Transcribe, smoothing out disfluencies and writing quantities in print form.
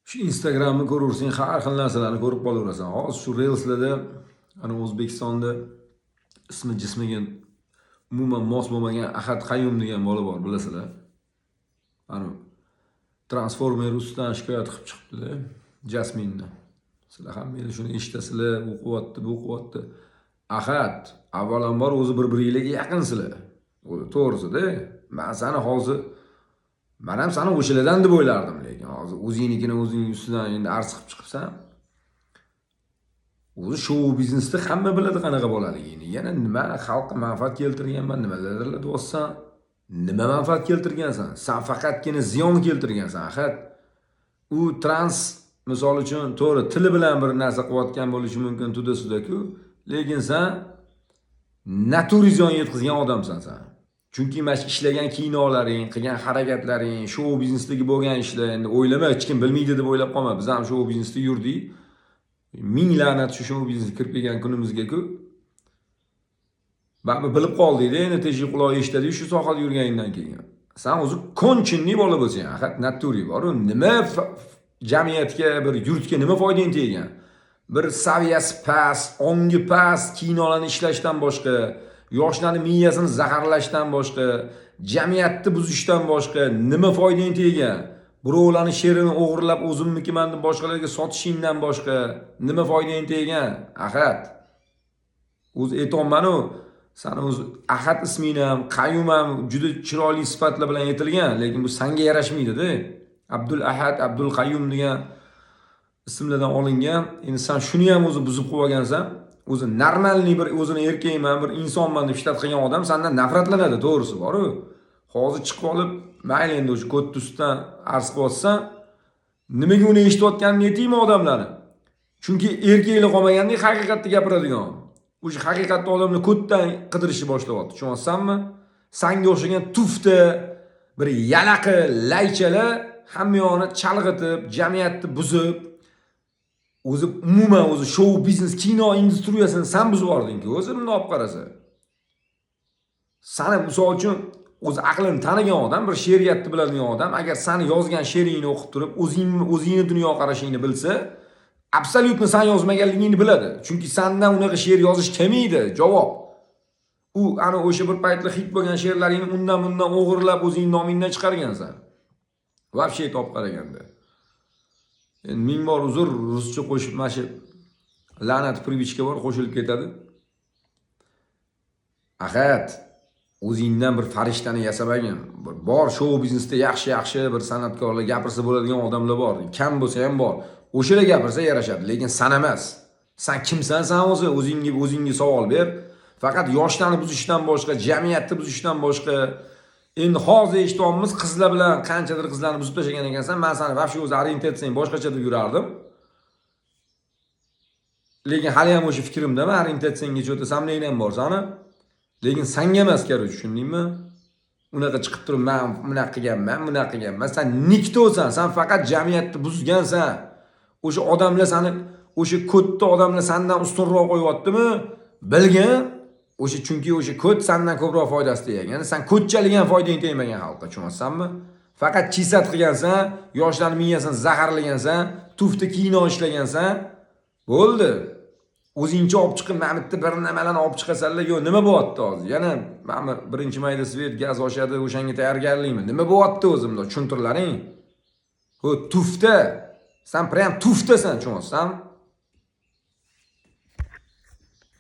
Shu Instagramni ko'raversang, har xil narsalarni ko'rib qolaverasan. Hozir shu Reels'larda ana O'zbekistonda ismi jismiga umuman mos bo'lmagan Ahad Qayum degan bola bor, bilasizlar. Ana Transformer ustidan shikoyat qilib chiqibdi-da, Jasminni. Sizlar ham meni shuni eshitasizlar, u quvvatdi, bu quvvatdi. Ahad, avvalambor o'zi bir-biringizga yaqinsizlar. To'g'risi-da. Men seni hozir men ham seni o'shalardan deb o'ylardim, lekin hozir o'zingnikini o'zing ustidan endi arz qilib chiqibsan. O'zi shou biznesda hamma biladi qanaqa bo'laligini. Yana nima xalqqa manfaat keltirganman, nimalardir deyapsan? Nima manfaat keltirgansan? Sen faqatgina ziyon keltirgansan, Ahad. U trans misol uchun to'g'ri tili bilan bir narsa qilayotgan bo'lishi mumkin to'da-suda-ku, lekin sen naturizion yetkazgan odamsan sen. Chunki mana ishlagan kinolaring, qilgan harakatlaring, shou biznesdagi bo'lgan ishlar, endi o'ylama, hech kim bilmaydi deb o'ylab qolma. Biz ham shou biznesda yurdik. Ming la'nat shu shou biznesga kirib kelgan kunimizga-ku. Baribir bilib qoldik-da, endi teshik quloq eshitadi shu sohada yurganingdan keyin. Sen o'zi konchinli bola bo'lsang, faqat naturi bor-ku, nima jamiyatga, bir yurtga nima foydang tegan? Bir saviyasi past, ongi past kinolarni ishlashdan boshqa, yoshlarning miyasini zaharlashdan boshqa, jamiyatni buzishdan boshqa nima foydang tegan? Birovlarning she'rini o'g'irlab o'zimnikiman deb boshqalarga sotishingdan boshqa nima foydang tegan? Ahad. O'zi aytolman-ku, seni o'zi Ahad isming ham, Qayum ham juda chiroyli sifatlar bilan aytilgan, lekin bu senga yarashmaydi-da. Abdul Ahad, Abdul Qayum degan ismlardan olingan. Endi sen shuni ham o'zi buzib qo'ygansan. O'zi normalniy bir o'zini erkakman, bir insonman deb ishlat qilgan odam sendan nafratlanadi, to'g'risi bor-ku. Hozir chiqib olib, mayli endi o'sha kod ustidan arz qilyapsan, nimaga uni eshitayotganini aytaymi odamlarni? Chunki erkaklar qolmagandek haqiqatni gapiradigan. O'sha haqiqatni odamni koddan qidirishni boshlayapti. Tushunsanmi? Senga o'xshagan tufta, bir yalaqi laychalar hamma yoqni chalg'itib, jamiyatni buzib, o'zi umuman o'zi shou biznes, kino industriyasini sen buzib yubording-ku, o'zi bunday olib qarasa. Seni misol uchun o'zi aqlini tanigan odam, bir she'riyatni biladigan odam, agar seni yozgan she'ringni o'qib turib, o'zingni dunyoqarashingni bilsa, absolyutni sen yozmaganligingni biladi. Chunki sendan unaqa she'r yozish kelmaydi, javob. U ana o'sha bir paytlar hit bo'lgan she'rlaringni undan o'g'irlab o'zing nomingdan chiqargansan. Vobshe top qaraganda. Endi ming bor uzr, ruscha qo'shib mashi la'nat privichka bor, qo'shilib ketadi. Ahad, o'zingdan bir farishtani yasamagin. Bor shou biznesda yaxshi bir san'atkorlar, gapirsa bo'ladigan odamlar bor. Kam bo'lsa ham bor. O'shalar gapirsa yarashadi, lekin sen emas. Sen kimsan sen o'zi? O'zingga savol ber. Faqat yoshlarni buzishdan boshqa, jamiyatni buzishdan boshqa. Endi hozir eshitamiz, qizlar bilan qanchadir qizlarni buzib tashlagan ekansan. Men seni vobshe o'zi orientatsiyang boshqacha deb yurardim. Lekin hali ham o'sha fikrimda, men orientatsiyangga o'tasam neydan bor sani? Lekin senga emas kerak, tushundingmi? Unaqa chiqib turib, men bunaqa qilganman. Sen niktosan, sen faqat jamiyatni buzgansan. O'sha odamlar seni, o'sha kodda odamlar sendan ustunroq qo'yyaptimi? Bilgin. O'sha chunki o'sha kod sendan ko'proq foydasi tegan. Sen kodchalik ham foydang tegmagan xalqqa, tushunsanmi? Faqat chisat qilgansan, yoshlarning miyasini zaharlagansan, tufta kino ishlagansan, bo'ldi. O'zingcha olib chiqib, mana bitta bir nimalarni olib chiqasanlar, yo nima bo'lyapti hozir? Yana mana birinchi mayda svet gaz oshadi, o'shanga tayyorgarlikmi? Nima bo'lyapti o'zimda? Tushuntirlaring. Ho, tufta. Sen prям tuftasan, tushunsan?